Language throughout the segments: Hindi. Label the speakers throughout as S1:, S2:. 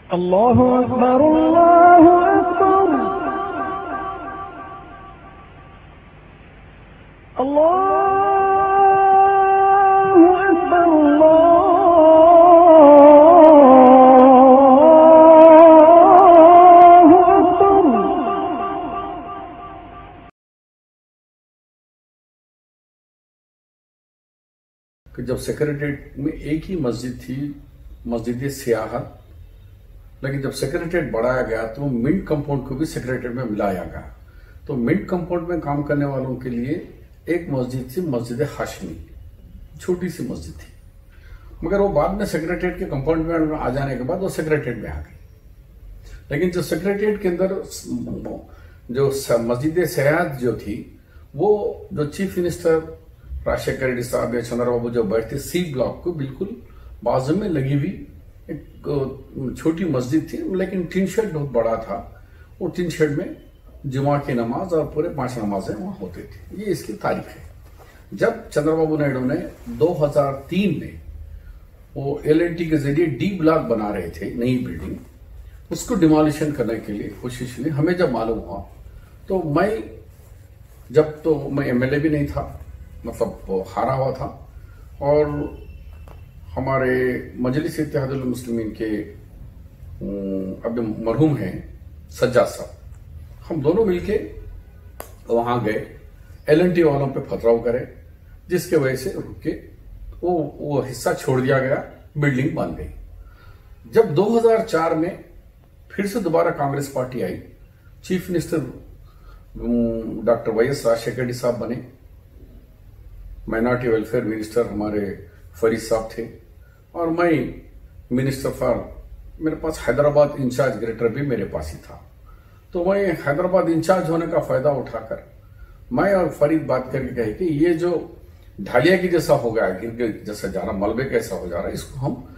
S1: अल्लाहु अकबर अल्लाहु अकबर अल्लाहु अकबर अल्लाहु अकबर।
S2: कि जब सेक्रेटेरिएट में एक ही मस्जिद थी, मस्जिद सियाहत, लेकिन जब सेक्रेटेरिएट बढ़ाया गया तो मिंट कंपाउंड को भी सेक्रेटेरिएट में मिलाया गया। तो मिंट कंपाउंड में काम करने वालों के लिए एक मस्जिद थी, मस्जिद हाशमी, छोटी सी मस्जिद थी, मगर वो बाद में सेक्रेटेरिएट के कंपाउंड में आ जाने के बाद वो सेक्रेटेरिएट में आ गई। लेकिन जो सेक्रेटेरिएट के अंदर जो मस्जिद सियाहत जो थी, वो जो चीफ मिनिस्टर राजशेखर रेड्डी साहब या चंद्रबाबू जो बैठते, सी ब्लॉक को बिल्कुल बाजू में लगी हुई एक छोटी मस्जिद थी, लेकिन टिन शेड बहुत बड़ा था। वो टिन शेड में जुमा की नमाज और पूरे 5 नमाजें वहां होती थी। ये इसकी तारीख है। जब चंद्रबाबू नायडू ने 2003 में वो LNT के जरिए डी ब्लॉक बना रहे थे, नई बिल्डिंग, उसको डिमोलिशन करने के लिए कोशिश हुई। हमें जब मालूम हुआ तो मैं MLA भी नहीं था, मतलब हारा हुआ था, और हमारे मजलिस इत्तेहादुल मुस्लिमीन के अभी मरहूम हैं सज्जाद साहब, हम दोनों मिलके वहां गए, LNT वालों पे पथराव करे, जिसके वजह से रुके वो हिस्सा छोड़ दिया गया, बिल्डिंग बन गई। जब 2004 में फिर से दोबारा कांग्रेस पार्टी आई, chief minister doctor YS Rajasekhara Reddy साहब बने, माइनॉरिटी वेलफेयर मिनिस्टर हमारे फरीद साहब थे, और मैं मिनिस्टर फॉर, मेरे पास हैदराबाद इंचार्ज ग्रेटर भी मेरे पास ही था। तो मैं हैदराबाद इंचार्ज होने का फायदा उठाकर मैं और फरीद बात करके कहे कि ये जो ढालिया की जैसा हो गया, गिर जैसा जा रहा, मलबे कैसा हो जा रहा है, इसको हम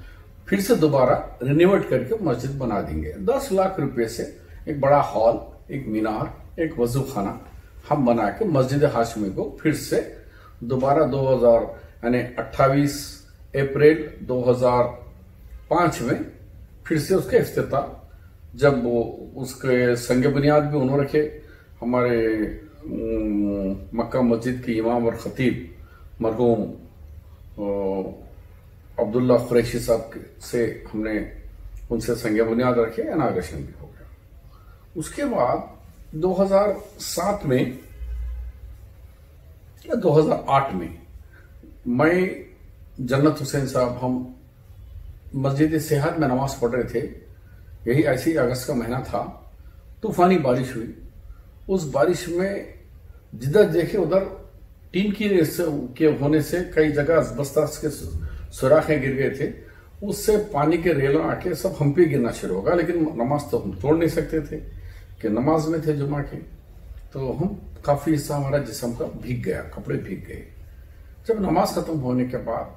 S2: फिर से दोबारा रिनोवेट करके मस्जिद बना देंगे। 10 लाख रुपए से एक बड़ा हॉल, एक मीनार, एक वजू खाना हम बना के मस्जिद हाशमी को फिर से दोबारा 28 अप्रैल 2005 में फिर से उसका इफ्तिताह, जब वो उसके संग बुनियाद भी उन्होंने रखे, हमारे मक्का मस्जिद के इमाम और खतीब मरहूम अब्दुल्ला कुरैशी साहब से हमने उनसे संग बुनियाद रखे, इनाग्रेशन भी हो गया। उसके बाद 2007 में या 2008 में मैं जन्नत हुसैन साहब, हम मस्जिद सियाहत में नमाज पढ़ रहे थे, यही ऐसी अगस्त का महीना था, तूफानी बारिश हुई। उस बारिश में जिधर देखे उधर टीन के होने से कई जगह असबस्तास के सुराखें गिर गए थे, उससे पानी के रेलों आके सब हम पे गिरना शुरू होगा। लेकिन नमाज तो हम तोड़ नहीं सकते थे कि नमाज में थे जुमा के, तो हम काफी हिस्सा हमारा जिस्म का भीग गया, कपड़े भीग गए। जब नमाज खत्म होने के बाद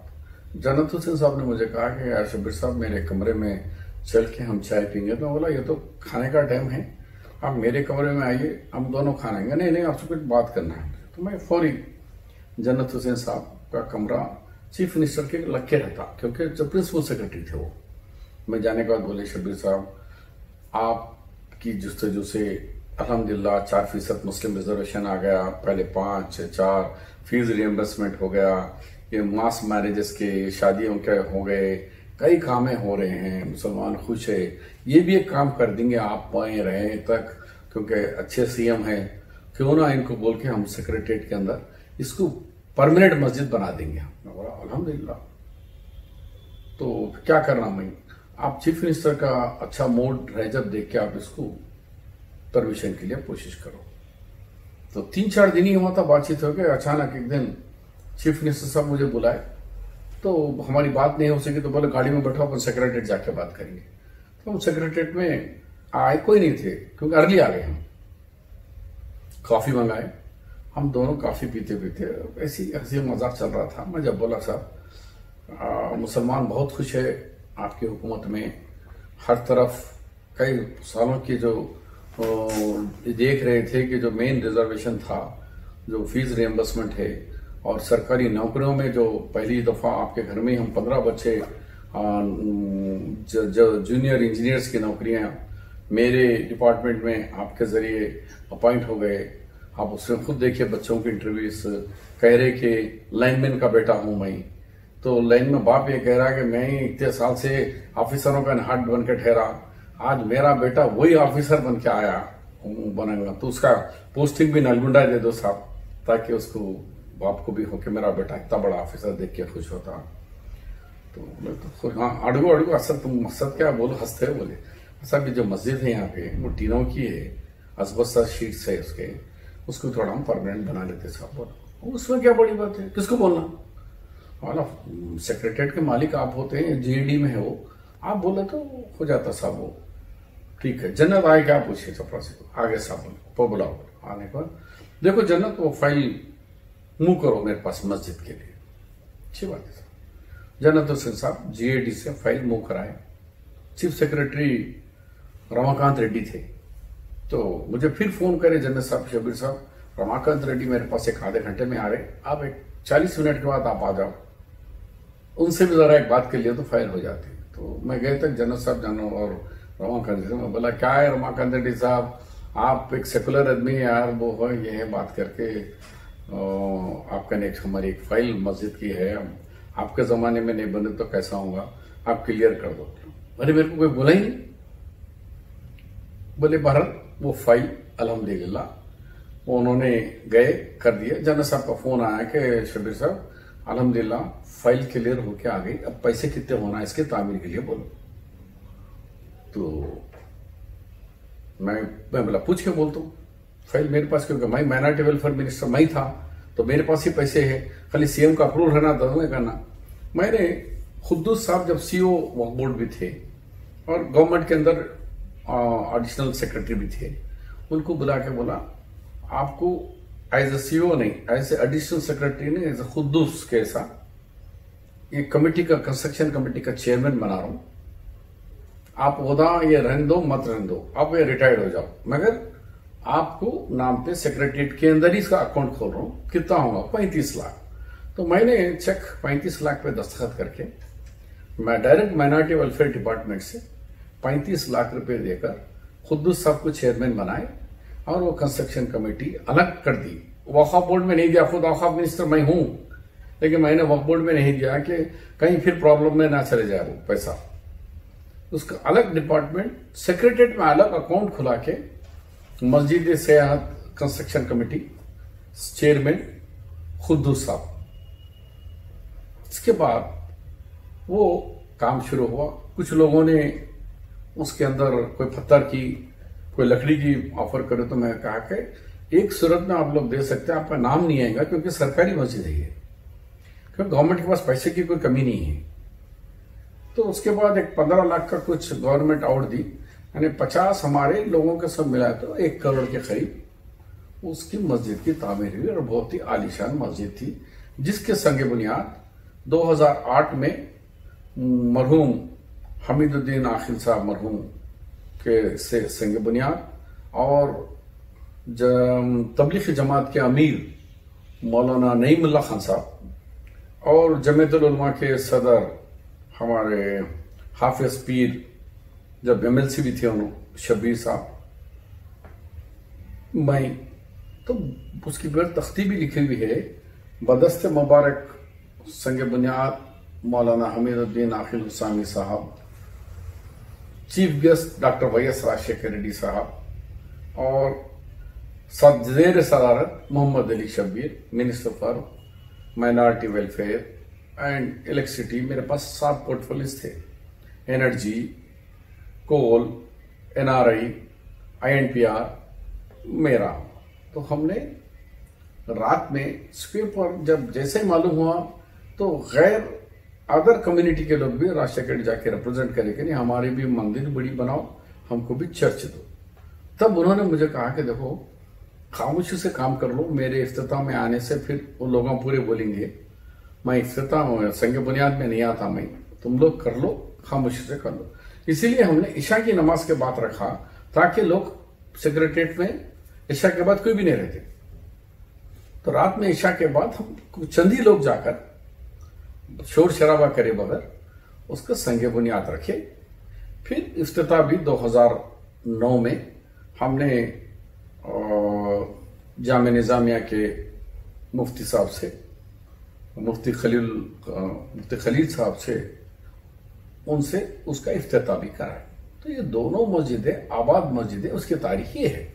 S2: जन्नत हुसैन साहब ने मुझे कहा कि यार शब्बीर साहब, मेरे कमरे में चल के हम चाय पीएंगे। तो बोला ये तो खाने का टाइम है, आप मेरे कमरे में आइए, हम दोनों खाएंगे। नहीं, आपसे कुछ बात करना है। तो मैं फौरी जन्नत हुसैन साहब का कमरा चीफ मिनिस्टर के लग के रहता, क्योंकि जब प्रिंसिपल सेक्रेटरी थे वो। मैं जाने के बाद बोले, शब्बीर साहब, आपकी जुस्तजू से अल्हम्दुलिल्लाह 4% मुस्लिम रिजर्वेशन आ गया, पहले 5, 4 फीस रिएम्बर्समेंट हो गया, ये मास मैरिजेस के, शादियों के हो गए, कई कामें हो रहे हैं, मुसलमान खुश है। ये भी एक काम कर देंगे आप पाए रहे तक, क्योंकि अच्छे CM हैं, क्यों ना इनको बोल के हम सेक्रेटेरिएट के अंदर इसको परमानेंट मस्जिद बना देंगे। मैं बोला अल्हम्दुलिल्लाह। तो क्या करना, मैं आप चीफ मिनिस्टर का अच्छा मूड रहे जब देख के आप इसको परमिशन के लिए कोशिश करो। तो 3-4 दिन ही हुआ था, बातचीत हो गई। अचानक एक दिन चीफ मिनिस्टर साहब मुझे बुलाए, तो हमारी बात नहीं हो सकी, तो बोले गाड़ी में बैठो, अपन सेक्रेटेरिएट जाके बात करेंगे। तो हम सेक्रेटेरिएट में आए, कोई नहीं थे, क्योंकि अर्ली आ गए हम। कॉफी मंगाए, हम दोनों कॉफी पीते पीते ऐसी हंसी मजाक चल रहा था। मैं जब बोला, साहब मुसलमान बहुत खुश है आपकी हुकूमत में, हर तरफ कई सालों की जो देख रहे थे कि जो मेन रिजर्वेशन था, जो फीस रिएम्बर्समेंट है, और सरकारी नौकरियों में जो पहली दफा आपके घर में हम 15 बच्चे जो जूनियर इंजीनियर्स की नौकरियां मेरे डिपार्टमेंट में आपके जरिए अपॉइंट हो गए। आप उसमें खुद देखिए बच्चों के इंटरव्यूज कह रहे कि लाइनमैन का बेटा हूं मैं, तो लाइन में बाप ये कह रहा है कि मैं ही इतने साल से ऑफिसरों का हाथ बन के ठहरा, आज मेरा बेटा वही ऑफिसर बन के आया बनेगा, तो उसका पोस्टिंग भी नलगुंडा दे दो साहब, ताकि उसको बाप को भी हो कि मेरा बेटा इतना बड़ा ऑफिसर देख के खुश होता। तो हाँ अड़गो अड़गो असद तुम मकसद क्या बोलो, हंसते हो बोले साहब ये जो मस्जिद है यहाँ पे वो टीनों की है, असबस्ता शीट्स है उसको थोड़ा हम परमानेंट बना लेते साहब। बोलो उसमें क्या बड़ी बात है, किसको बोलना वाला, सेक्रेटरीट के मालिक आप होते हैं, जीएडी में है वो, आप बोले तो हो जाता साहब। वो ठीक है, जन्नत आए क्या पूछिए चपरासी को, आगे साहब बोलो बुलाओ। आने पर देखो जन्नत वो फाइल मुंह करो मेरे पास मस्जिद के लिए, अच्छी बात है। जन्नत हुसैन साहब जीएडी से फाइल मुंह कराए। चीफ सेक्रेटरी रमाकांत रेड्डी थे, तो मुझे फिर फोन करे जन्नत साहब, शबीर साहब रमाकांत रेड्डी मेरे पास एक आधे घंटे में आ रहे, आप एक 40 मिनट के बाद आप आ जाओ, उनसे भी जरा एक बात कर लिया तो फाइल हो जाती। तो मैं गए तक जन्नत साहब जानो और रमाकांत रेड्डी, मैं बोला क्या है रमाकांत रेड्डी साहब, आप एक सेकुलर आदमी यार, वो है ये है बात करके आपका ने हमारी एक फाइल मस्जिद की है, आपके जमाने में नहीं बने तो कैसा होगा, आप क्लियर कर दो। अरे मेरे को कोई बोला ही नहीं। बोले भारत वो फाइल अल्हम्दुलिल्लाह उन्होंने गए कर दिया। जन्नत साहब का फोन आया कि शबीर साहब अल्हम्दुलिल्लाह फाइल क्लियर होके आ गई, अब पैसे कितने होना है इसके तामीर के लिए बोलो। तो मैं बोला पूछ के बोलता हूँ फाइल मेरे पास, क्योंकि मैं माइनॉरिटी वेलफेयर मिनिस्टर मैं था तो मेरे पास ही पैसे है, खाली सीएम का अप्रूवल रहना था करना। मैंने खुद्दूस साहब जब सीओ वक्फ बोर्ड भी थे और गवर्नमेंट के अंदर एडिशनल सेक्रेटरी भी थे, उनको बुला के बोला आपको एज ए सीओ नहीं, एज ए एडिशनल सेक्रेटरी नहीं, एज ए खुद्दूस के साथ ये कमेटी का, कंस्ट्रक्शन कमेटी का चेयरमैन बना रहा हूं, आप ओहदा ये रहने दो मत रहने दो, आप ये रिटायर्ड हो जाओ, मगर आपको नाम पे सेक्रेटरीट के अंदर ही इसका अकाउंट खोल रहा हूं, कितना होगा 35 लाख। तो मैंने चेक 35 लाख पे दस्तखत करके मैं डायरेक्ट माइनॉरिटी वेलफेयर डिपार्टमेंट से 35 लाख रुपए देकर खुद्दूस साहब को चेयरमैन बनाए और वो कंस्ट्रक्शन कमेटी अलग कर दी। वक्फ बोर्ड में नहीं दिया, खुद वक्फ मिनिस्टर मैं हूं, लेकिन मैंने वक्फ बोर्ड में नहीं दिया कि कहीं फिर प्रॉब्लम में ना चले जाए वो पैसा। उसका अलग डिपार्टमेंट सेक्रेटरीट में अलग अकाउंट खुला के मस्जिद सेहत कंस्ट्रक्शन कमेटी चेयरमैन खुद्दूस साहब। इसके बाद वो काम शुरू हुआ। कुछ लोगों ने उसके अंदर कोई पत्थर की कोई लकड़ी की ऑफर करे, तो मैं कहा कि एक सूरत में आप लोग दे सकते हैं, आपका नाम नहीं आएगा क्योंकि सरकारी मस्जिद है ये, क्योंकि गवर्नमेंट के पास पैसे की कोई कमी नहीं है। तो उसके बाद एक 15 लाख का कुछ गवर्नमेंट और दी, यानी 50 हमारे लोगों के सब मिलाए तो 1 करोड़ के करीब उसकी मस्जिद की तामीर हुई और बहुत ही आलीशान मस्जिद थी, जिसके संग बुनियाद 2008 में मरहूम हमीदुद्दीन आखिल साहब मरहूम के से संग बुनियाद और तबलीग जमात के अमीर मौलाना नईमुल्लाह खान साहब और जमीयतुल उलमा के सदर हमारे हाफिज पीर जब एमएलसी भी थे उन्होंने शबीर साहब, मैं तो उसकी फिर तख्ती भी लिखी हुई है। बदस्ते मुबारक संग बुनियाद मौलाना Hamiduddin Akhil Husaini Sahab, chief guest doctor YS Rajasekhar Reddy Sahab और जेर सदारत Mohammed Ali Shabbir, minister for minority welfare and electricity. मेरे पास 7 पोर्टफोलियोज थे, एनर्जी, कोल, एनआरआई, आईएनपीआर मेरा। तो हमने रात में स्क्रीन पर जब जैसे ही मालूम हुआ तो गैर अदर कम्युनिटी के लोग भी राजशेखर जाके रिप्रेजेंट करें कि नहीं हमारी भी मंदिर बड़ी बनाओ, हमको भी चर्च दो। तब उन्होंने मुझे कहा कि देखो खामोशी से काम कर लो, मेरे इफ्तिताह में आने से फिर वो लोग पूरे बोलेंगे मैं इफ्तिताह संग बुनियाद में नहीं आता, मैं तुम लोग कर लो, खामोशी से कर लो। इसीलिए हमने ईशा की नमाज के बाद रखा ताकि लोग सेक्रेटरीट में ईशा के बाद कोई भी नहीं रहते। तो रात में ईशा के बाद हम चंद ही लोग जाकर शोर शराबा करे बगैर उसका संग बुनियाद रखे। फिर इफ्तिताह भी 2009 में हमने जामे निजामिया के मुफ्ती साहब से, मुफ्ती खलील साहब से, उनसे उसका इफ्तिताह भी कराया। तो ये दोनों मस्जिदें आबाद मस्जिदें, उसकी तारीख ये है।